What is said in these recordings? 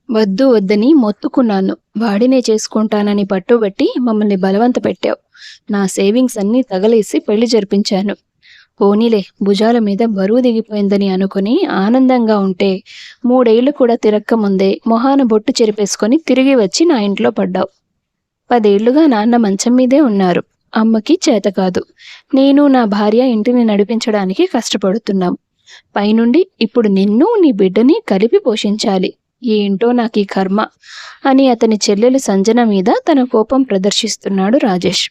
వద్దు వద్దని మొత్తుకున్నాను. వాడినే చేసుకుంటానని పట్టుబట్టి మమ్మల్ని బలవంత పెట్టావు. నా సేవింగ్స్ అన్నీ తగలేసి పెళ్లి జరిపించాను. పోనీలే, భుజాల మీద బరువు దిగిపోయిందని అనుకుని ఆనందంగా ఉంటే 3 ఏళ్లు కూడా తిరక్కముందే మొహాన బొట్టు చెరిపేసుకొని తిరిగి వచ్చి నా ఇంట్లో పడ్డావు. 10 ఏళ్లుగా నాన్న మంచం మీదే ఉన్నారు. అమ్మకి చేతకాదు. నేను నా భార్య ఇంటిని నడిపించడానికి కష్టపడుతున్నాం. పైనుండి ఇప్పుడు నిన్ను నీ బిడ్డని కలిపి పోషించాలి. ఏంటో నాకీ కర్మ అని అతని చెల్లెలు సంజన మీద తన కోపం ప్రదర్శిస్తున్నాడు రాజేష్.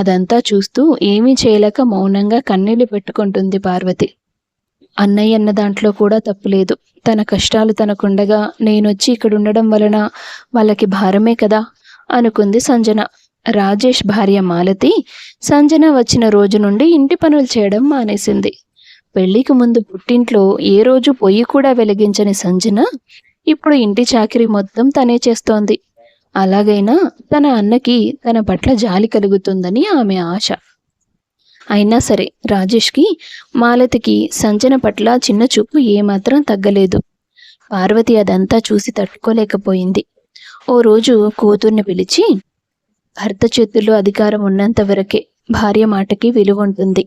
అదంతా చూస్తూ ఏమీ చేయలేక మౌనంగా కన్నీళ్లు పెట్టుకుంటుంది పార్వతి. అన్నయ్య అన్న దాంట్లో కూడా తప్పులేదు. తన కష్టాలు తనకుండగా నేనొచ్చి ఇక్కడుండడం వలన వాళ్ళకి భారమే కదా అనుకుంది సంజన. రాజేష్ భార్య మాలతి సంజన వచ్చిన రోజు నుండి ఇంటి పనులు చేయడం మానేసింది. పెళ్లికి ముందు పుట్టింట్లో ఏ రోజు పొయ్యి కూడా వెలిగించని సంజన ఇప్పుడు ఇంటి చాకిరి మొత్తం తనే చేస్తోంది. అలాగైనా తన అన్నకి తన పట్ల జాలి కలుగుతుందని ఆమె ఆశ. అయినా సరే రాజేష్కి మాలతికి సంజన పట్ల చిన్న చూపు ఏమాత్రం తగ్గలేదు. పార్వతి అదంతా చూసి తట్టుకోలేకపోయింది. ఓ రోజు కూతుర్ని పిలిచి, భర్త చేతుల్లో అధికారం ఉన్నంత వరకే భార్య మాటకి విలువ ఉంటుంది.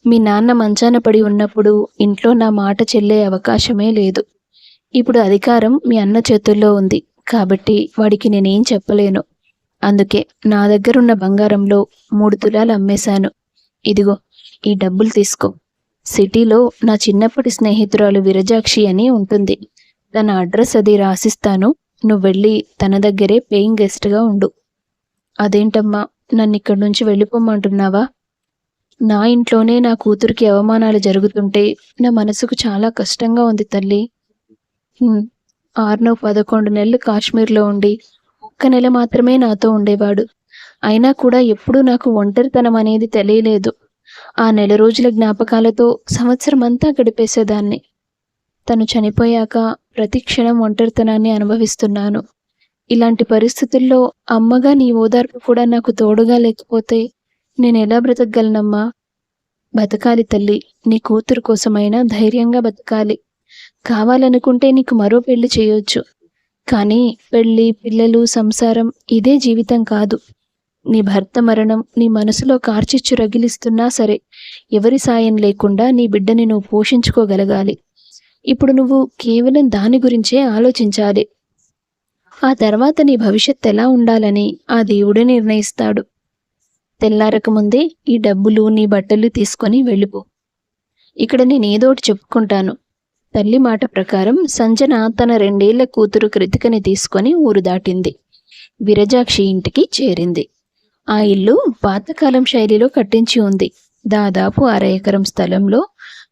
మీ నాన్న మంచాన పడి ఉన్నప్పుడు ఇంట్లో నా మాట చెల్లే అవకాశమే లేదు. ఇప్పుడు అధికారం మీ అన్న చేతుల్లో ఉంది కాబట్టి వాడికి నేనేం చెప్పలేను. అందుకే నా దగ్గరున్న బంగారంలో 3 తులాలు అమ్మేశాను. ఇదిగో ఈ డబ్బులు తీసుకో. సిటీలో నా చిన్నప్పటి స్నేహితురాలు విరజాక్షి అని ఉంటుంది. తన అడ్రస్ అది రాసిస్తాను. నువ్వు వెళ్ళి తన దగ్గరే పేయింగ్ గెస్ట్గా ఉండు. అదేంటమ్మా, నన్ను ఇక్కడి నుంచి వెళ్ళిపోమ్మంటున్నావా? నా ఇంట్లోనే నా కూతురికి అవమానాలు జరుగుతుంటే నా మనసుకు చాలా కష్టంగా ఉంది తల్లి. 11 నెలలు కాశ్మీర్లో ఉండి 1 నెల మాత్రమే నాతో ఉండేవాడు. అయినా కూడా ఎప్పుడూ నాకు ఒంటరితనం అనేది తెలియలేదు. ఆ నెల రోజుల జ్ఞాపకాలతో సంవత్సరం అంతా గడిపేసేదాన్ని. తను చనిపోయాక ప్రతి క్షణం ఒంటరితనాన్ని అనుభవిస్తున్నాను. ఇలాంటి పరిస్థితుల్లో అమ్మగా నీ ఓదార్పు కూడా నాకు తోడుగా లేకపోతే నేనెలా బ్రతకగలనమ్మా? బతకాలి తల్లి. నీ కూతురు కోసమైనా ధైర్యంగా బతకాలి. కావాలనుకుంటే నీకు మరో పెళ్లి చేయొచ్చు. కానీ పెళ్లి, పిల్లలు, సంసారం ఇదే జీవితం కాదు. నీ భర్త మరణం నీ మనసులో కార్చిచ్చు రగిలిస్తున్నా సరే ఎవరి సాయం లేకుండా నీ బిడ్డని నువ్వు పోషించుకోగలగాలి. ఇప్పుడు నువ్వు కేవలం దాని గురించే ఆలోచించాలి. ఆ తర్వాత నీ భవిష్యత్తు ఎలా ఉండాలని ఆ దేవుడే నిర్ణయిస్తాడు. తెల్లారకముందే ఈ డబ్బులు నీ బట్టలు తీసుకొని వెళ్ళిపో. ఇక్కడ నేనేదోటి చెప్పుకుంటాను. తల్లి మాట ప్రకారం సంజన తన 2 ఏళ్ల కూతురు కృతికని తీసుకొని ఊరు దాటింది. విరజాక్షి ఇంటికి చేరింది. ఆ ఇల్లు పాతకాలం శైలిలో కట్టించి ఉంది. దాదాపు 1/2 ఎకరం స్థలంలో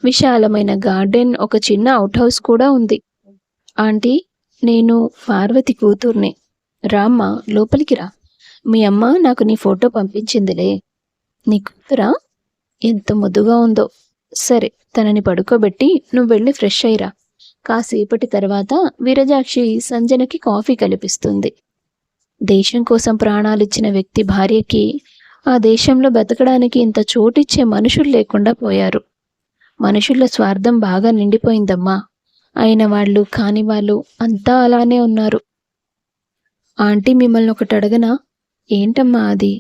విశాలమైన గార్డెన్, ఒక చిన్న అవుట్ హౌస్ కూడా ఉంది. ఆంటీ, నేను పార్వతి కూతుర్ని. రామ్మా, లోపలికి రా. మీ అమ్మ నాకు నీ ఫోటో పంపించిందిలే. నీ కూతురా? ఎంత ముద్దుగా ఉందో. సరే, తనని పడుకోబెట్టి నువ్వు వెళ్ళి ఫ్రెష్ అయ్యిరా. కాసేపటి తర్వాత విరజాక్షి సంజనకి కాఫీ కల్పిస్తుంది. దేశం కోసం ప్రాణాలిచ్చిన వ్యక్తి భార్యకి ఆ దేశంలో బతకడానికి ఇంత చోటిచ్చే మనుషులు లేకుండా పోయారు. మనుషుల స్వార్థం బాగా నిండిపోయిందమ్మా. అయిన వాళ్ళు కాని వాళ్ళు అంతా అలానే ఉన్నారు. ఆంటీ, మిమ్మల్ని ఒకటి అడగనా? ఏంటమ్మా అది?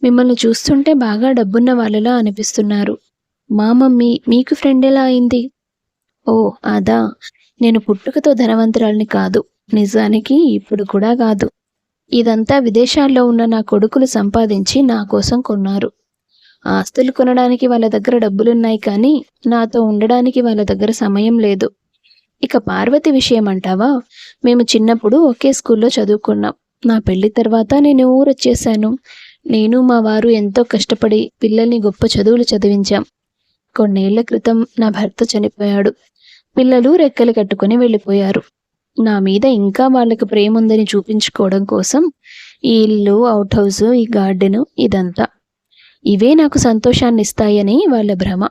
మిమ్మల్ని చూస్తుంటే బాగా డబ్బున్న వాళ్ళలా అనిపిస్తున్నారు. మా మమ్మీ మీకు ఫ్రెండ్ ఎలా అయింది? ఓ అదా, నేను పుట్టుకతో ధనవంతురాల్ని కాదు. నిజానికి ఇప్పుడు కూడా కాదు. ఇదంతా విదేశాల్లో ఉన్న నా కొడుకులు సంపాదించి నా కోసం కొన్నారు. ఆస్తులు కొనడానికి వాళ్ళ దగ్గర డబ్బులున్నాయి, కానీ నాతో ఉండడానికి వాళ్ళ దగ్గర సమయం లేదు. ఇక పార్వతి విషయం అంటావా? మేము చిన్నప్పుడు ఒకే స్కూల్లో చదువుకున్నాం. నా పెళ్లి తర్వాత నేను ఊరొచ్చేశాను. నేను మా వారు ఎంతో కష్టపడి పిల్లల్ని గొప్ప చదువులు చదివించాం. కొన్నేళ్ల క్రితం నా భర్త చనిపోయాడు. పిల్లలు రెక్కలు కట్టుకుని వెళ్ళిపోయారు. నా మీద ఇంకా వాళ్ళకి ప్రేమ ఉందని చూపించుకోవడం కోసం ఈ ఇల్లు, అవుట్ హౌస్, ఈ గార్డెను, ఇదంతా ఇవే నాకు సంతోషాన్ని ఇస్తాయని వాళ్ళ భ్రమ.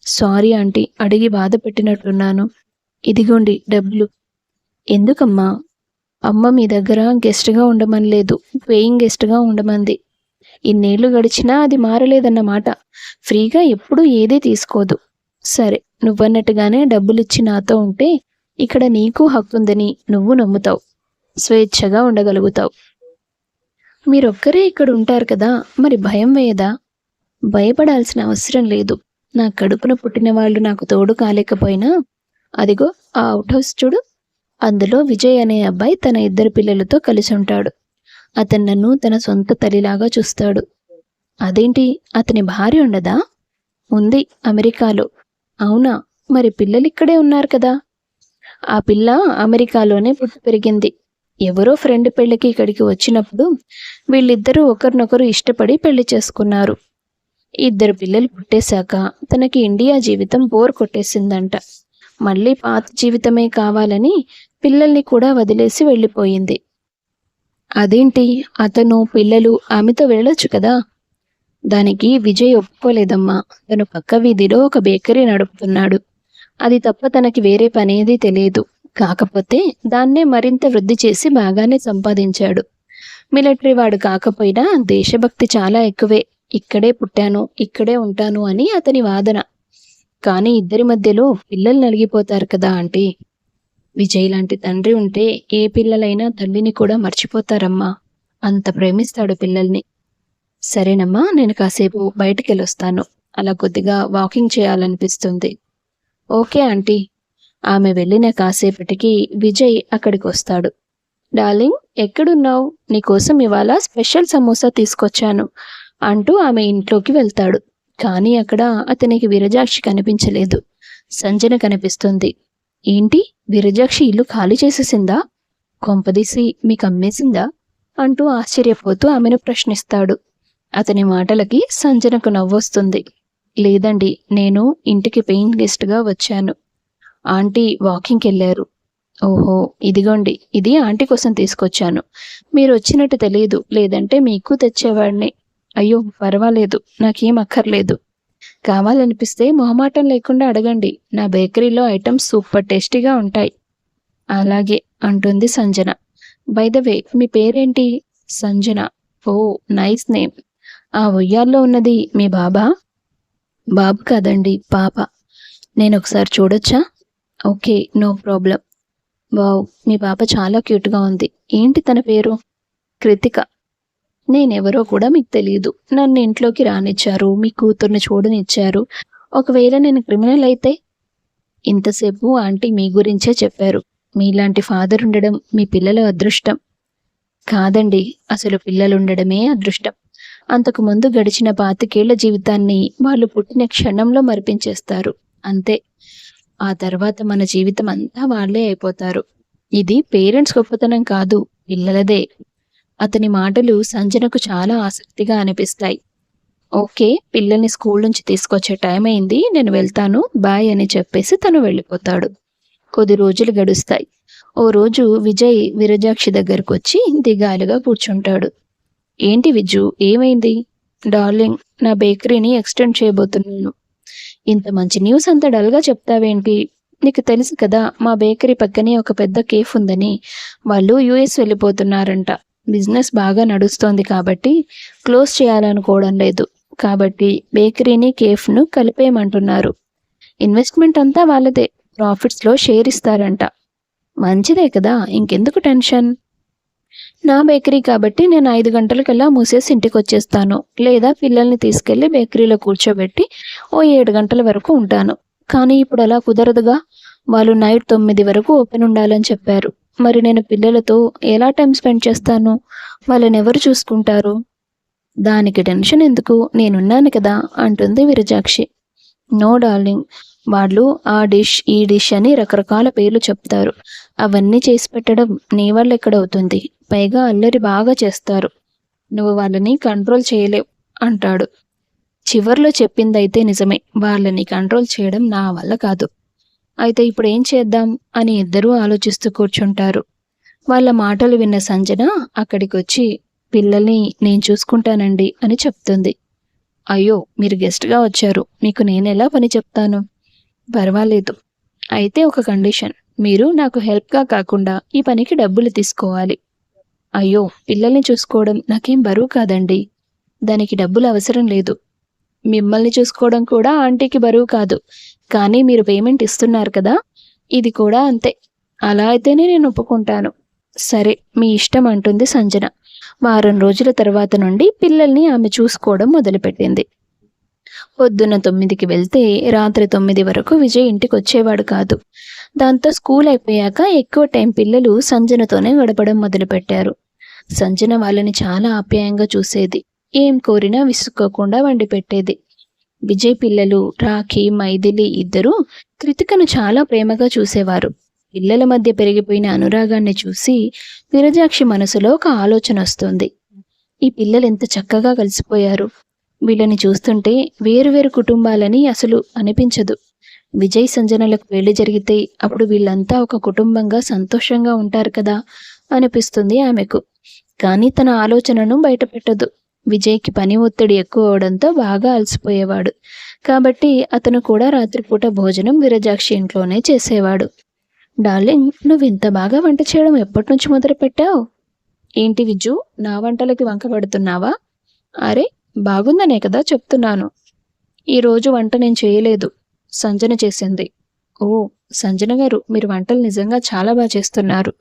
సారీ ఆంటీ, అడిగి బాధ పెట్టినట్లున్నాను. ఇదిగోండి డబ్బులు. ఎందుకమ్మా? అమ్మ మీ దగ్గర గెస్ట్గా ఉండమనలేదు, పేయింగ్ గెస్ట్గా ఉండమంది. ఇన్నేళ్లు గడిచినా అది మారలేదన్నమాట. ఫ్రీగా ఎప్పుడూ ఏదీ తీసుకోదు. సరే, నువ్వన్నట్టుగానే డబ్బులిచ్చి నాతో ఉంటే ఇక్కడ నీకు హక్కుందని నువ్వు నమ్ముతావు. స్వేచ్ఛగా ఉండగలుగుతావు. మీరొక్కరే ఇక్కడ ఉంటారు కదా, మరి భయం వేయదా? భయపడాల్సిన అవసరం లేదు. నా కడుపున పుట్టిన వాళ్ళు నాకు తోడు కాలేకపోయినా, అదిగో ఆ అవుట్ హౌస్ చూడు, అందులో విజయ్ అనే అబ్బాయి తన 2 పిల్లలతో కలిసి ఉంటాడు. అతను నన్ను తన సొంత తల్లిలాగా చూస్తాడు. అదేంటి, అతని భార్య ఉండదా? ఉంది, అమెరికాలో. అవునా? మరి పిల్లలిక్కడే ఉన్నారు కదా. ఆ పిల్ల అమెరికాలోనే పుట్టి పెరిగింది. ఎవరో ఫ్రెండ్ పెళ్లికి ఇక్కడికి వచ్చినప్పుడు వీళ్ళిద్దరూ ఒకరినొకరు ఇష్టపడి పెళ్లి చేసుకున్నారు. 2 పిల్లలు పుట్టేశాక తనకి ఇండియా జీవితం బోర్ కొట్టేసిందంట. మళ్ళీ పాత జీవితమే కావాలని పిల్లల్ని కూడా వదిలేసి వెళ్ళిపోయింది. అదేంటి, అతను పిల్లలు ఆమెతో వెళ్ళొచ్చు కదా. దానికి విజయ్ ఒప్పుకోలేదమ్మా. తను పక్క వీధిలో ఒక బేకరీ నడుపుతున్నాడు. అది తప్ప తనకి వేరే పనేది తెలియదు. కాకపోతే దాన్నే మరింత వృద్ధి చేసి బాగానే సంపాదించాడు. మిలిటరీ వాడు కాకపోయినా దేశభక్తి చాలా ఎక్కువే. ఇక్కడే పుట్టాను, ఇక్కడే ఉంటాను అని అతని వాదన. కానీ ఇద్దరి మధ్యలో పిల్లలు నలిగిపోతారు కదా ఆంటీ. విజయ్ లాంటి తండ్రి ఉంటే ఏ పిల్లలైనా తల్లిని కూడా మర్చిపోతారమ్మా. అంత ప్రేమిస్తాడు పిల్లల్ని. సరేనమ్మా, నేను కాసేపు బయటికెళ్ళొస్తాను. అలా కొద్దిగా వాకింగ్ చేయాలనిపిస్తుంది. Okay aunty. ఆమె వెళ్ళిన కాసేపటికి విజయ్ అక్కడికి వస్తాడు. డార్లింగ్, ఎక్కడున్నావు? నీకోసం ఇవాళ స్పెషల్ సమోసా తీసుకొచ్చాను అంటూ ఆమె ఇంట్లోకి వెళ్తాడు. కానీ అక్కడ అతనికి విరజాక్షి కనిపించలేదు. సంజన కనిపిస్తుంది. ఏంటి, విరజాక్షి ఇల్లు ఖాళీ చేసేసిందా? కొంపదీసి మీకు అమ్మేసిందా? అంటూ ఆశ్చర్యపోతూ ఆమెను ప్రశ్నిస్తాడు. అతని మాటలకి సంజనకు నవ్వొస్తుంది. లేదండి, నేను ఇంటికి పెయింట్ గెస్ట్గా వచ్చాను. ఆంటీ వాకింగ్కి వెళ్ళారు. ఓహో, ఇదిగోండి, ఇది ఆంటీ కోసం తీసుకొచ్చాను. మీరు వచ్చినట్టు తెలియదు, లేదంటే మీకు తెచ్చేవాడిని. అయ్యో పర్వాలేదు, నాకేం అక్కర్లేదు. కావాలనిపిస్తే మొహమాటం లేకుండా అడగండి. నా బేకరీలో ఐటమ్స్ సూపర్ టేస్టీగా ఉంటాయి. అలాగే అంటుంది సంజన. బై ద వే, మీ పేరేంటి? సంజన. ఓ, నైస్ నేమ్. ఆ ఉయ్యాల్లో ఉన్నది మీ బాబా? బాబు కాదండి, పాప. నేను ఒకసారి చూడొచ్చా? Okay, no problem. వావ్, మీ పాప చాలా క్యూట్గా ఉంది. ఏంటి తన పేరు? కృతిక. నేనెవరో కూడా మీకు తెలియదు. నన్ను ఇంట్లోకి రానిచ్చారు, మీ కూతుర్ని చూడనిచ్చారు. ఒకవేళ నేను క్రిమినల్ అయితే? ఇంతసేపు ఆంటీ మీ గురించే చెప్పారు. మీలాంటి ఫాదర్ ఉండడం మీ పిల్లల అదృష్టం. కాదండి, అసలు పిల్లలుండడమే అదృష్టం. అంతకుముందు గడిచిన 25 ఏళ్ల జీవితాన్ని వాళ్ళు పుట్టిన క్షణంలో మరిపించేస్తారు. అంతే. ఆ తర్వాత మన జీవితం అంతా వాళ్లే అయిపోతారు. ఇది పేరెంట్స్ గొప్పతనం కాదు, పిల్లలదే. అతని మాటలు సంజనకు చాలా ఆసక్తిగా అనిపిస్తాయి. ఓకే, పిల్లల్ని స్కూల్ నుంచి తీసుకొచ్చే టైం అయింది, నేను వెళ్తాను, బాయ్ అని చెప్పేసి తను వెళ్ళిపోతాడు. కొద్ది రోజులు గడుస్తాయి. ఓ రోజు విజయ్ విరజాక్షి దగ్గరకు వచ్చి దిగాలుగా కూర్చుంటాడు. ఏంటి విజ్జు, ఏమైంది? డార్లింగ్, నా బేకరీని ఎక్స్టెండ్ చేయబోతున్నాను. ఇంత మంచి న్యూస్ అంత డల్గా చెప్తావేంటి? నీకు తెలుసు కదా, మా బేకరీ పక్కనే ఒక పెద్ద కేఫ్ ఉందని. వాళ్ళు యుఎస్ వెళ్ళిపోతున్నారంట. బిజినెస్ బాగా నడుస్తోంది కాబట్టి క్లోజ్ చేయాలనుకోవడం లేదు. కాబట్టి బేకరీని కేఫ్ను కలిపేయమంటున్నారు. ఇన్వెస్ట్మెంట్ అంతా వాళ్ళదే. ప్రాఫిట్స్లో షేర్ ఇస్తారంట. మంచిదే కదా, ఇంకెందుకు టెన్షన్. నా బేకరీ కాబట్టి నేను 5 గంటలకల్లా మూసేసి ఇంటికి వచ్చేస్తాను. లేదా పిల్లల్ని తీసుకెళ్లి బేకరీలో కూర్చోబెట్టి ఓ 7 గంటల వరకు ఉంటాను. కానీ ఇప్పుడు అలా కుదరదుగా. వాళ్ళు నైట్ 9 వరకు ఓపెన్ ఉండాలని చెప్పారు. మరి నేను పిల్లలతో ఎలా టైం స్పెండ్ చేస్తాను? వాళ్ళని ఎవరు చూసుకుంటారు? దానికి టెన్షన్ ఎందుకు, నేనున్నాను కదా అంటుంది విరజాక్షి. నో డార్లింగ్, వాళ్ళు ఆ డిష్ ఈ డిష్ అని రకరకాల పేర్లు చెప్తారు. అవన్నీ చేసి పెట్టడం నీ వల్ల ఎక్కడవుతుంది? పైగా అల్లరి బాగా చేస్తారు. నువ్వు వాళ్ళని కంట్రోల్ చేయలేవు అంటాడు. చివర్లో చెప్పిందైతే నిజమే. వాళ్ళని కంట్రోల్ చేయడం నా వల్ల కాదు. అయితే ఇప్పుడు ఏం చేద్దాం అని ఇద్దరూ ఆలోచిస్తూ కూర్చుంటారు. వాళ్ళ మాటలు విన్న సంజన అక్కడికి వచ్చి, పిల్లల్ని నేను చూసుకుంటానండి అని చెప్తుంది. అయ్యో, మీరు గెస్ట్గా వచ్చారు, మీకు నేనెలా పని చెప్తాను? పర్వాలేదు. అయితే ఒక కండిషన్, మీరు నాకు హెల్ప్గా కాకుండా ఈ పనికి డబ్బులు తీసుకోవాలి. అయ్యో, పిల్లల్ని చూసుకోవడం నాకేం బరువు కాదండి. దానికి డబ్బులు అవసరం లేదు. మిమ్మల్ని చూసుకోవడం కూడా ఆంటీకి బరువు కాదు. కానీ మీరు పేమెంట్ ఇస్తున్నారు కదా, ఇది కూడా అంతే. అలా అయితేనే నేను ఒప్పుకుంటాను. సరే, మీ ఇష్టం అంటుంది సంజన. వారం రోజుల తర్వాత నుండి పిల్లల్ని ఆమె చూసుకోవడం మొదలుపెట్టింది. పొద్దున్న 9కి వెళ్తే రాత్రి 9 వరకు విజయ్ ఇంటికొచ్చేవాడు కాదు. దాంతో స్కూల్ అయిపోయాక ఎక్కువ టైం పిల్లలు సంజనతోనే గడపడం మొదలుపెట్టారు. సంజన వాళ్ళని చాలా ఆప్యాయంగా చూసేది. ఏం కోరినా విసుక్కోకుండా వండి పెట్టేది. విజయ్ పిల్లలు రాఖీ, మైథిలి ఇద్దరూ కృతికను చాలా ప్రేమగా చూసేవారు. పిల్లల మధ్య పెరిగిపోయిన అనురాగాన్ని చూసి విరజాక్షి మనసులో ఒక ఆలోచన వస్తుంది. ఈ పిల్లలు ఎంత చక్కగా కలిసిపోయారు. వీళ్ళని చూస్తుంటే వేరువేరు కుటుంబాలని అసలు అనిపించదు. విజయ్ సంజనలకు పెళ్లి జరిగితే అప్పుడు వీళ్ళంతా ఒక కుటుంబంగా సంతోషంగా ఉంటారు కదా అనిపిస్తుంది ఆమెకు. కానీ తన ఆలోచనను బయటపెట్టదు. విజయ్కి పని ఒత్తిడి ఎక్కువ అవడంతో బాగా అలసిపోయేవాడు. కాబట్టి అతను కూడా రాత్రిపూట భోజనం విరజాక్షి ఇంట్లోనే చేసేవాడు. డార్లింగ్, నువ్వు ఇంత బాగా వంట చేయడం ఎప్పటి నుంచి మొదలు పెట్టావు? ఏంటి విజ్జు, నా వంటలకి వంక పడుతున్నావా? అరే, బాగుందనే కదా చెప్తున్నాను. ఈరోజు వంట నేను చేయలేదు, సంజన చేసింది. ఓ, సంజన గారు, మీరు వంటలు నిజంగా చాలా బాగా చేస్తున్నారు.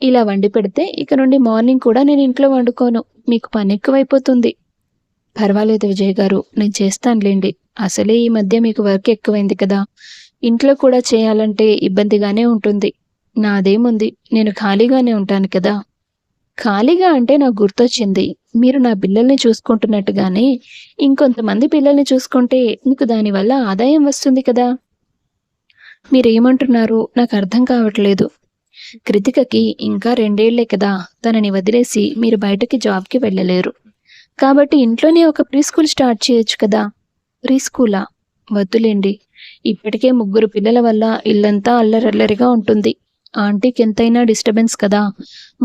ఇలా వండి పెడితే ఇక నుండి మార్నింగ్ కూడా నేను ఇంట్లో వండుకోను. మీకు పని ఎక్కువైపోతుంది. పర్వాలేదు విజయ్ గారు, నేను చేస్తానులేండి. అసలే ఈ మధ్య మీకు వర్క్ ఎక్కువైంది కదా. ఇంట్లో కూడా చేయాలంటే ఇబ్బందిగానే ఉంటుంది. నాదేముంది, నేను ఖాళీగానే ఉంటాను కదా. ఖాళీగా అంటే నాకు గుర్తొచ్చింది. మీరు నా పిల్లల్ని చూసుకుంటున్నట్టుగానే ఇంకొంతమంది పిల్లల్ని చూసుకుంటే మీకు దానివల్ల ఆదాయం వస్తుంది కదా. మీరేమంటున్నారు నాకు అర్థం కావట్లేదు. కృతికకి ఇంకా 2 ఏళ్లే కదా. తనని వదిలేసి మీరు బయటకి జాబ్కి వెళ్ళలేరు. కాబట్టి ఇంట్లోనే ఒక ప్రీ స్కూల్ స్టార్ట్ చేయొచ్చు కదా. ప్రీ స్కూలా? వద్దులేండి. ఇప్పటికే 3 పిల్లల వల్ల ఇల్లంతా అల్లరల్లరిగా ఉంటుంది. ఆంటీకి ఎంతైనా డిస్టర్బెన్స్ కదా.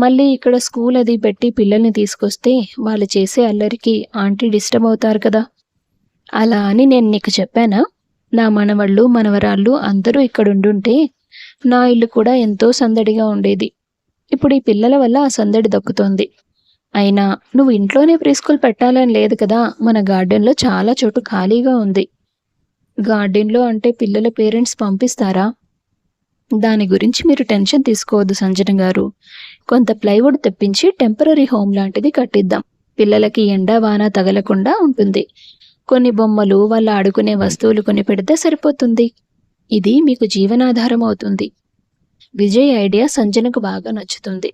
మళ్ళీ ఇక్కడ స్కూల్ అది పెట్టి పిల్లల్ని తీసుకొస్తే వాళ్ళు చేసే అల్లరికి ఆంటీ డిస్టర్బ్ అవుతారు కదా. అలా అని నేను నీకు చెప్పానా? నా మనవళ్ళు మనవరాళ్ళు అందరూ ఇక్కడుండుంటే నా ఇల్లు కూడా ఎంతో సందడిగా ఉండేది. ఇప్పుడు ఈ పిల్లల వల్ల ఆ సందడి దక్కుతోంది. అయినా నువ్వు ఇంట్లోనే ప్రీ స్కూల్ పెట్టాలని లేదు కదా. మన గార్డెన్లో చాలా చోటు ఖాళీగా ఉంది. గార్డెన్లో అంటే పిల్లల పేరెంట్స్ పంపిస్తారా? దాని గురించి మీరు టెన్షన్ తీసుకోవద్దు సంజన గారు. కొంత ప్లైవుడ్ తెప్పించి టెంపరరీ హోమ్ లాంటిది కట్టిద్దాం. పిల్లలకి ఎండ వాన తగలకుండా ఉంటుంది. కొన్ని బొమ్మలు, వాళ్ళు ఆడుకునే వస్తువులు కొని పెడితే సరిపోతుంది. ఇది మీకు జీవనాధారం అవుతుంది. విజయ్ ఐడియా సంజనకు బాగా నచ్చుతుంది.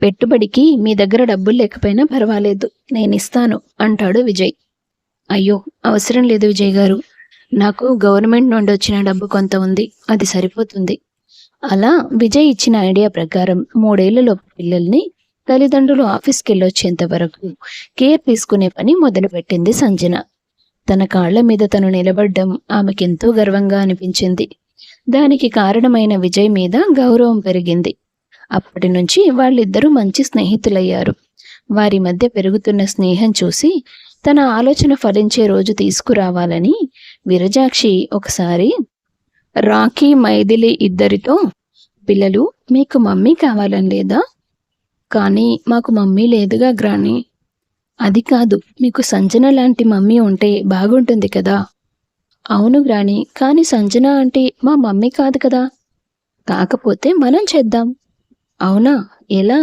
పెట్టుబడికి మీ దగ్గర డబ్బులు లేకపోయినా పర్వాలేదు, నేనిస్తాను అంటాడు విజయ్. అయ్యో, అవసరం లేదు విజయ్ గారు. నాకు గవర్నమెంట్ నుండి వచ్చిన డబ్బు కొంత ఉంది, అది సరిపోతుంది. అలా విజయ్ ఇచ్చిన ఐడియా ప్రకారం 3 ఏళ్లలోపు పిల్లల్ని తల్లిదండ్రులు ఆఫీస్కి వెళ్ళొచ్చేంత వరకు కేర్ తీసుకునే పని మొదలుపెట్టింది సంజన. తన కాళ్ల మీద తను నిలబడ్డం ఆమెకెంతో గర్వంగా అనిపించింది. దానికి కారణమైన విజయ్ మీద గౌరవం పెరిగింది. అప్పటి నుంచి వాళ్ళిద్దరూ మంచి స్నేహితులయ్యారు. వారి మధ్య పెరుగుతున్న స్నేహం చూసి తన ఆలోచన ఫలించే రోజు తీసుకురావాలని విరజాక్షి ఒకసారి రాఖీ, మైథిలి ఇద్దరితో, పిల్లలు, మీకు మమ్మీ కావాలని లేదా? కానీ మాకు మమ్మీ లేదుగా గ్రాని. అది కాదు, మీకు సంజన లాంటి మమ్మీ ఉంటే బాగుంటుంది కదా. అవును గ్రాని, కానీ సంజన అంటే మా మమ్మీ కాదు కదా. కాకపోతే మనం చేద్దాం. అవునా? ఎలా?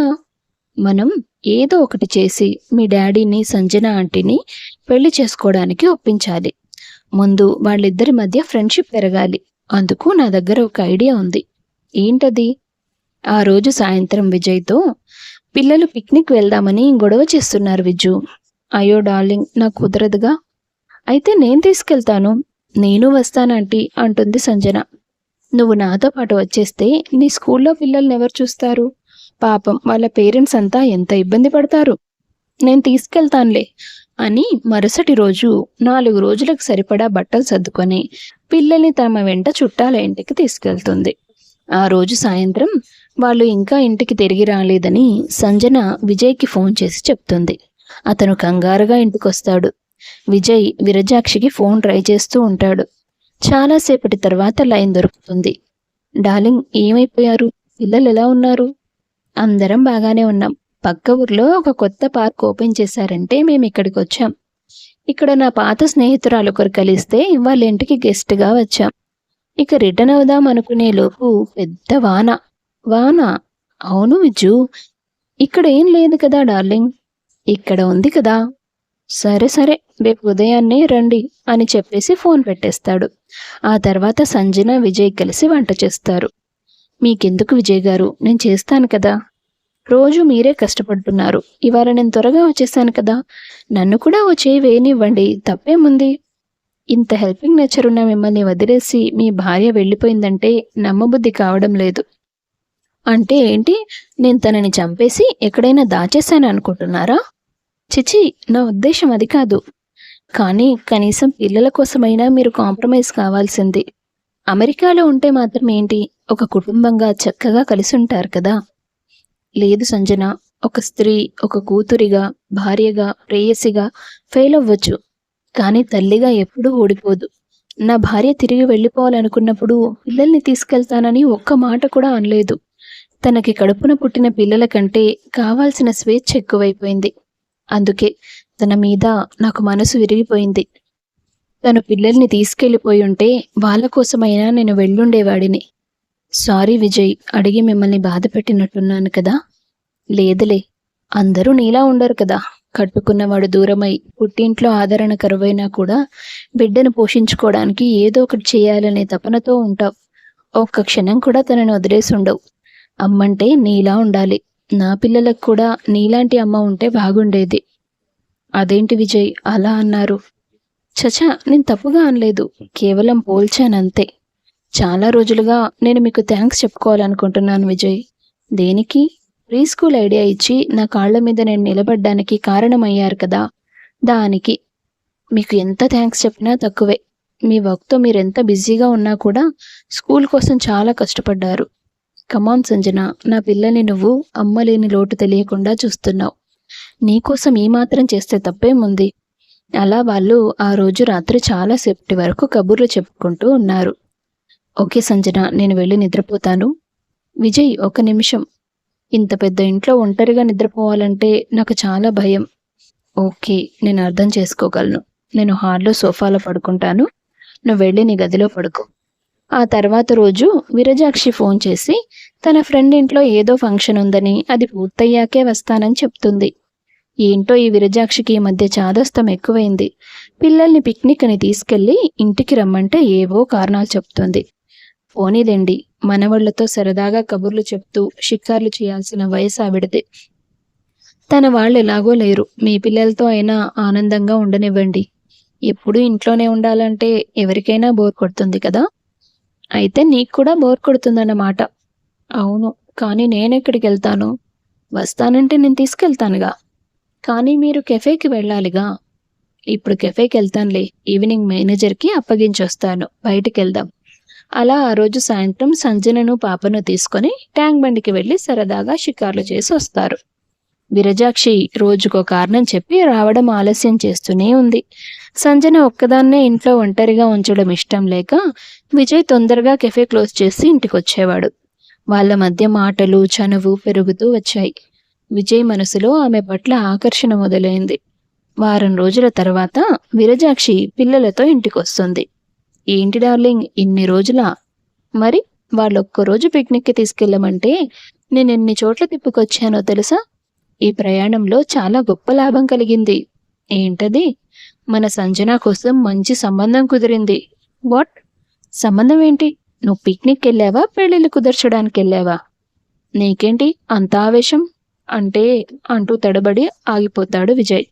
మనం ఏదో ఒకటి చేసి మీ డాడీని, సంజన ఆంటీని పెళ్లి చేసుకోవడానికి ఒప్పించాలి. ముందు వాళ్ళిద్దరి మధ్య ఫ్రెండ్షిప్ పెరగాలి. అందుకు నా దగ్గర ఒక ఐడియా ఉంది. ఏంటది? ఆ రోజు సాయంత్రం విజయ్తో పిల్లలు పిక్నిక్ వెళ్దామని గొడవ చేస్తున్నారు విజ్జు. అయ్యో డార్లింగ్, నాకు కుదరదుగా. అయితే నేను తీసుకెళ్తాను. నేను వస్తానంటీ అంటుంది సంజన. నువ్వు నాతో పాటు వచ్చేస్తే నీ స్కూల్లో పిల్లల్ని ఎవరు చూస్తారు? పాపం వాళ్ళ పేరెంట్స్ అంతా ఎంత ఇబ్బంది పడతారు. నేను తీసుకెళ్తానులే అని మరుసటి రోజు 4 రోజులకు సరిపడా బట్టలు సర్దుకొని పిల్లల్ని తమ వెంట చుట్టాల ఇంటికి తీసుకెళ్తుంది. ఆ రోజు సాయంత్రం వాళ్ళు ఇంకా ఇంటికి తిరిగి రాలేదని సంజన విజయ్కి ఫోన్ చేసి చెప్తుంది. అతను కంగారుగా ఇంటికొస్తాడు. విజయ్ విరజాక్షికి ఫోన్ ట్రై చేస్తూ ఉంటాడు. చాలాసేపటి తర్వాత లైన్ దొరుకుతుంది. డార్లింగ్, ఏమైపోయారు? పిల్లలు ఎలా ఉన్నారు? అందరం బాగానే ఉన్నాం. పక్క ఊర్లో ఒక కొత్త పార్క్ ఓపెన్ చేశారంటే మేము ఇక్కడికి వచ్చాం. ఇక్కడ నా పాత స్నేహితురాలు ఒకరు కలిస్తే వాళ్ళ ఇంటికి గెస్ట్గా వచ్చాం. ఇక రిటర్న్ అవుదాం అనుకునే లోపు పెద్ద వాన. అవును విజ్జు, ఇక్కడ ఏం లేదు కదా డార్లింగ్. ఇక్కడ ఉంది కదా. సరే సరే, రేపు ఉదయాన్నే రండి అని చెప్పేసి ఫోన్ పెట్టేస్తాడు. ఆ తర్వాత సంజన, విజయ్ కలిసి వంట చేస్తారు. మీకెందుకు విజయ్ గారు, నేను చేస్తాను కదా. రోజు మీరే కష్టపడుతున్నారు. ఇవాళ నేను త్వరగా వచ్చేసాను కదా. నన్ను కూడా ఓ చేయి వేయనివ్వండి, తప్పేముంది. ఇంత హెల్పింగ్ నేచర్ ఉన్న మిమ్మల్ని వదిలేసి మీ భార్య వెళ్ళిపోయిందంటే నమ్మబుద్ధి కావడం లేదు. అంటే ఏంటి? నేను తనని చంపేసి ఎక్కడైనా దాచేశాను అనుకుంటున్నారా? చిచి, నా ఉద్దేశం అది కాదు. కానీ కనీసం పిల్లల కోసమైనా మీరు కాంప్రమైజ్ కావాల్సింది. అమెరికాలో ఉంటే మాత్రం ఏంటి, ఒక కుటుంబంగా చక్కగా కలిసి ఉంటారు కదా. లేదు సంజన, ఒక స్త్రీ ఒక కూతురిగా, భార్యగా, ప్రేయసిగా ఫెయిల్ అవ్వచ్చు, కానీ తల్లిగా ఎప్పుడూ ఓడిపోదు. నా భార్య తిరిగి వెళ్ళిపోవాలనుకున్నప్పుడు పిల్లల్ని తీసుకెళ్తానని ఒక్క మాట కూడా అనలేదు. తనకి కడుపున పుట్టిన పిల్లల కంటే కావాల్సిన స్వేచ్ఛ ఎక్కువైపోయింది. అందుకే తన మీద నాకు మనసు విరిగిపోయింది. తను పిల్లల్ని తీసుకెళ్ళిపోయి ఉంటే వాళ్ళ కోసమైనా నేను వెళ్ళుండేవాడిని. సారీ విజయ్, అడిగి మిమ్మల్ని బాధ పెట్టినట్టున్నాను కదా. లేదులే, అందరూ నీలా ఉండరు కదా. కట్టుకున్నవాడు దూరమై పుట్టింట్లో ఆదరణ కరువైనా కూడా బిడ్డను పోషించుకోవడానికి ఏదో ఒకటి చేయాలనే తపనతో ఉంటావు. ఒక్క క్షణం కూడా తనని వదిలేసి ఉండవు. అమ్మంటే నీలా ఉండాలి. నా పిల్లలకు కూడా నీలాంటి అమ్మ ఉంటే బాగుండేది. అదేంటి విజయ్ అలా అన్నారు? చచా, నేను తప్పుగా అనలేదు, కేవలం పోల్చానంతే. చాలా రోజులుగా నేను మీకు థ్యాంక్స్ చెప్పుకోవాలనుకుంటున్నాను విజయ్. దేనికి? ప్రీ స్కూల్ ఐడియా ఇచ్చి నా కాళ్ల మీద నేను నిలబడ్డానికి కారణమయ్యారు కదా, దానికి. మీకు ఎంత థ్యాంక్స్ చెప్పినా తక్కువే. మీ వర్క్తో మీరెంత బిజీగా ఉన్నా కూడా స్కూల్ కోసం చాలా కష్టపడ్డారు. కమాన్ సంజన, నా పిల్లల్ని నువ్వు అమ్మలేని లోటు తెలియకుండా చూస్తున్నావు. నీకోసం ఈ మాత్రం చేస్తే తప్పేముంది. అలా వాళ్ళు ఆ రోజు రాత్రి చాలా సేపటి వరకు కబుర్లు చెప్పుకుంటూ ఉన్నారు. ఓకే సంజన, నేను వెళ్ళి నిద్రపోతాను. విజయ్, ఒక నిమిషం. ఇంత పెద్ద ఇంట్లో ఒంటరిగా నిద్రపోవాలంటే నాకు చాలా భయం. ఓకే, నేను అర్థం చేసుకోగలను. నేను హాల్లో సోఫాలో పడుకుంటాను, నువ్వు వెళ్ళి నీ గదిలో పడుకో. ఆ తర్వాత రోజు విరజాక్షి ఫోన్ చేసి తన ఫ్రెండ్ ఇంట్లో ఏదో ఫంక్షన్ ఉందని, అది పూర్తయ్యాకే వస్తానని చెప్తుంది. ఏంటో ఈ విరజాక్షికి ఈ మధ్య చాదస్తం ఎక్కువైంది. పిల్లల్ని పిక్నిక్ అని తీసుకెళ్లి ఇంటికి రమ్మంటే ఏవో కారణాలు చెప్తుంది. పోనీలేండి, మనవళ్లతో సరదాగా కబుర్లు చెప్తూ షికార్లు చేయాల్సిన వయసు ఆవిడదే. తన వాళ్ళు ఎలాగో లేరు, మీ పిల్లలతో అయినా ఆనందంగా ఉండనివ్వండి. ఎప్పుడూ ఇంట్లోనే ఉండాలంటే ఎవరికైనా బోర్ కొడుతుంది కదా. అయితే నీకు కూడా బోర్ కొడుతుందన్నమాట. అవును, కానీ నేనెక్కడికి వెళ్తాను? వస్తానంటే నేను తీసుకెళ్తానుగా. కానీ మీరు కెఫేకి వెళ్ళాలిగా. ఇప్పుడు కెఫేకి వెళ్తానులే, ఈవినింగ్ మేనేజర్కి అప్పగించొస్తాను, బయటికి వెళ్దాం. అలా ఆ రోజు సాయంత్రం సంజనను పాపను తీసుకొని ట్యాంక్ బండికి వెళ్ళి సరదాగా షికార్లు చేసి వస్తారు. విరజాక్షి రోజుకో కారణం చెప్పి రావడం ఆలస్యం చేస్తూనే ఉంది. సంజన ఒక్కదాన్నే ఇంట్లో ఒంటరిగా ఉంచడం ఇష్టం లేక విజయ్ తొందరగా కెఫే క్లోజ్ చేసి ఇంటికొచ్చేవాడు. వాళ్ళ మధ్య మాటలు చనువు పెరుగుతూ వచ్చాయి. విజయ్ మనసులో ఆమె పట్ల ఆకర్షణ మొదలైంది. వారం రోజుల తర్వాత విరజాక్షి పిల్లలతో ఇంటికొస్తుంది. ఏంటి డార్లింగ్, ఇన్ని రోజులా? మరి వాళ్ళొక్కరోజు పిక్నిక్కి తీసుకెళ్ళమంటే నేను ఎన్ని చోట్ల తిప్పుకొచ్చానో తెలుసా? ఈ ప్రయాణంలో చాలా గొప్ప లాభం కలిగింది. ఏంటది? మన సంజన కోసం మంచి సంబంధం కుదిరింది. వాట్? సంబంధం ఏంటి? నువ్వు పిక్నిక్ వెళ్ళావా, పెళ్ళిళ్ళు కుదర్చడానికి వెళ్ళావా? నీకేంటి అంత ఆవేశం? అంటే అంటూ తడబడి ఆగిపోతాడు విజయ్.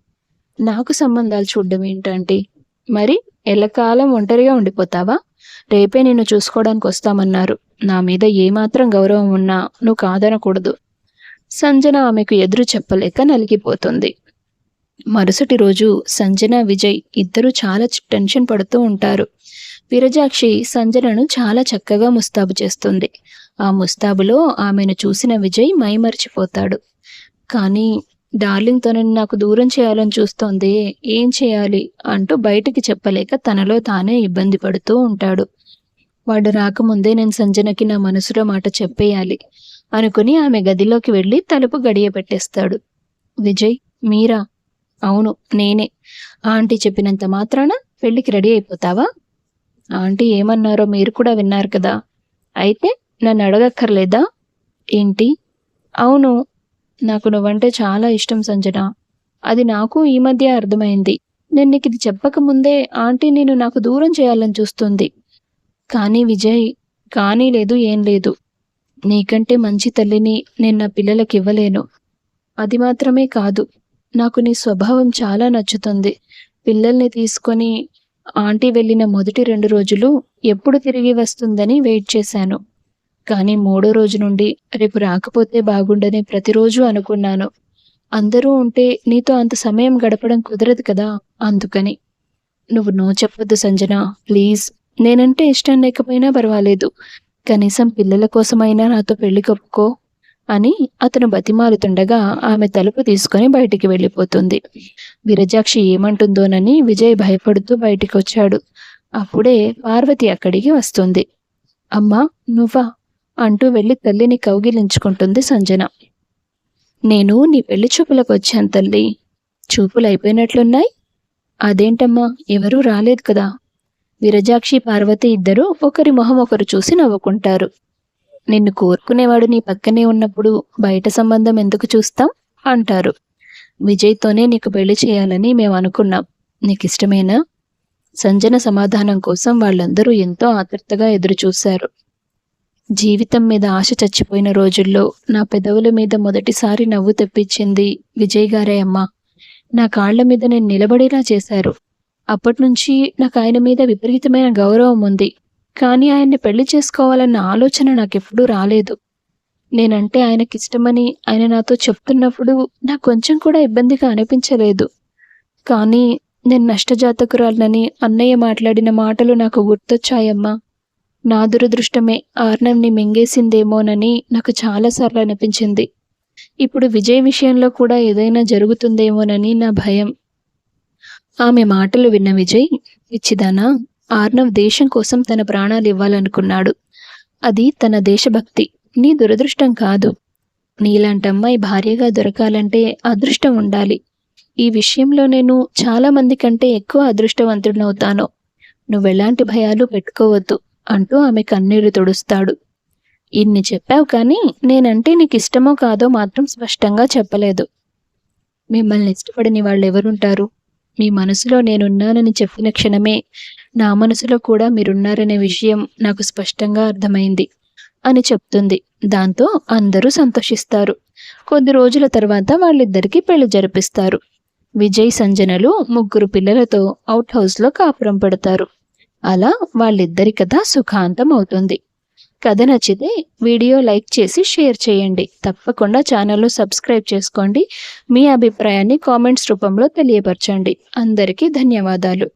నాకు సంబంధాలు చూడడం ఏంటంటే? మరి ఎల్లకాలం ఒంటరిగా ఉండిపోతావా? రేపే నిన్ను చూసుకోవడానికి వస్తామన్నారు. నా మీద ఏమాత్రం గౌరవం ఉన్నా నువ్వు కాదనకూడదు. సంజన ఆమెకు ఎదురు చెప్పలేక నలిగిపోతుంది. మరుసటి రోజు సంజన, విజయ్ ఇద్దరూ చాలా టెన్షన్ పడుతూ ఉంటారు. విరజాక్షి సంజనను చాలా చక్కగా ముస్తాబు చేస్తుంది. ఆ ముస్తాబులో ఆమెను చూసిన విజయ్ మైమరిచిపోతాడు. కానీ డార్లింగ్ తనని నాకు దూరం చేయాలని చూస్తోంది, ఏం చేయాలి అంటూ బయటికి చెప్పలేక తనలో తానే ఇబ్బంది పడుతూ ఉంటాడు. వాడు రాకముందే నేను సంజనకి నా మనసులో మాట చెప్పేయాలి అనుకుని ఆమె గదిలోకి వెళ్ళి తలుపు గడియ పెట్టేస్తాడు. విజయ్, మీరా? అవును, నేనే. ఆంటీ చెప్పినంత మాత్రాన పెళ్లికి రెడీ అయిపోతావా? ఆంటీ ఏమన్నారో మీరు కూడా విన్నారు కదా. అయితే నన్ను అడగక్కర్లేదా? ఏంటి? అవును. నాకు నువ్వంటే చాలా ఇష్టం సంజన. అది నాకు ఈ మధ్యే అర్థమైంది. నేను నీకిది చెప్పకముందే ఆంటీ నిన్ను నాకు దూరం చేయాలని చూస్తుంది. కానీ విజయ్, కానీ లేదు, ఏం లేదు. నీకంటే మంచి తల్లిని నేను నా పిల్లలకివ్వలేను. అది మాత్రమే కాదు, నాకు నీ స్వభావం చాలా నచ్చుతుంది. పిల్లల్ని తీసుకొని ఆంటీ వెళ్ళిన మొదటి 2 రోజులు ఎప్పుడు తిరిగి వస్తుందని వెయిట్ చేశాను. కానీ మూడో రోజు నుండి రేపు రాకపోతే బాగుండని ప్రతిరోజూ అనుకున్నాను. అందరూ ఉంటే నీతో అంత సమయం గడపడం కుదరదు కదా! అందుకని. నువ్వు నో చెప్పొద్దు సంజన. ప్లీజ్. నేనంటే ఇష్టం లేకపోయినా పర్వాలేదు. కనీసం పిల్లల కోసమైనా నాతో పెళ్లికి ఒప్పుకో అని అతను బతిమాలుతుండగా ఆమె తలుపు తీసుకొని బయటికి వెళ్ళిపోతుంది. విరజాక్షి ఏమంటుందోనని విజయ్ భయపడుతూ బయటికొచ్చాడు. అప్పుడే పార్వతి అక్కడికి వస్తుంది. అమ్మా, నువ్వా అంటూ వెళ్ళి తల్లిని కౌగిలించుకుంటుంది సంజన. నేను నీ పెళ్లి చూపులకొచ్చాను తల్లి. చూపులైపోయినట్లున్నాయి. అదేంటమ్మా, ఎవరూ రాలేదు కదా. విరజాక్షి పార్వతి ఇద్దరూ ఒకరి మొహం ఒకరు చూసి నవ్వుకుంటారు. నిన్ను కోరుకునేవాడు నీ పక్కనే ఉన్నప్పుడు బయట సంబంధం ఎందుకు చూస్తాం అంటారు. విజయ్తోనే నీకు పెళ్లి చేయాలని మేము అనుకున్నాం. నీకిష్టమేనా? సంజన సమాధానం కోసం వాళ్ళందరూ ఎంతో ఆతృతగా ఎదురుచూశారు. జీవితం మీద ఆశ చచ్చిపోయిన రోజుల్లో నా పెదవుల మీద మొదటిసారి నవ్వు తెప్పించింది విజయ్ గారే అమ్మా. నా కాళ్ల మీద నేను నిలబడేలా చేశారు. అప్పటినుంచి నాకు ఆయన మీద విపరీతమైన గౌరవం ఉంది. కానీ ఆయన్ని పెళ్లి చేసుకోవాలన్న ఆలోచన నాకెప్పుడూ రాలేదు. నేనంటే ఆయనకిష్టమని ఆయన నాతో చెప్తున్నప్పుడు నాకు కొంచెం కూడా ఇబ్బందిగా అనిపించలేదు. కానీ నేను నష్టజాతకురాలనని అన్నయ్య మాట్లాడిన మాటలు నాకు గుర్తొచ్చాయమ్మా. నా దురదృష్టమే ఆర్నవ్ని మింగేసిందేమోనని నాకు చాలాసార్లు అనిపించింది. ఇప్పుడు విజయ్ విషయంలో కూడా ఏదైనా జరుగుతుందేమోనని నా భయం. ఆమె మాటలు విన్న విజయ్, పిచ్చిదానా, ఆర్నవ్ దేశం కోసం తన ప్రాణాలు ఇవ్వాలనుకున్నాడు. అది తన దేశభక్తి, నీ దురదృష్టం కాదు. నీలాంటి అమ్మాయి భార్యగా దొరకాలంటే అదృష్టం ఉండాలి. ఈ విషయంలో నేను చాలా మంది కంటే ఎక్కువ అదృష్టవంతుడినవుతాను. నువ్వెలాంటి భయాలు పెట్టుకోవద్దు అంటూ ఆమె కన్నీరు తుడుస్తాడు. ఇన్ని చెప్పావు కానీ నేనంటే నీకు ఇష్టమో కాదో మాత్రం స్పష్టంగా చెప్పలేదు. మిమ్మల్ని ఇష్టపడని వాళ్ళెవరుంటారు? మీ మనసులో నేనున్నానని చెప్పిన క్షణమే నా మనసులో కూడా మీరున్నారనే విషయం నాకు స్పష్టంగా అర్థమైంది అని చెప్తుంది. దాంతో అందరూ సంతోషిస్తారు. కొద్ది రోజుల తర్వాత వాళ్ళిద్దరికీ పెళ్లి జరిపిస్తారు. విజయ్ సంజనలు 3 పిల్లలతో అవుట్ హౌస్లో కాపురం పెడతారు. అలా వాళ్ళిద్దరి కథ సుఖాంతం అవుతుంది. కథ నచ్చితే వీడియో లైక్ చేసి షేర్ చేయండి. తప్పకుండా ఛానల్ను సబ్స్క్రైబ్ చేసుకోండి. మీ అభిప్రాయాన్ని కామెంట్స్ రూపంలో తెలియపరచండి. అందరికీ ధన్యవాదాలు.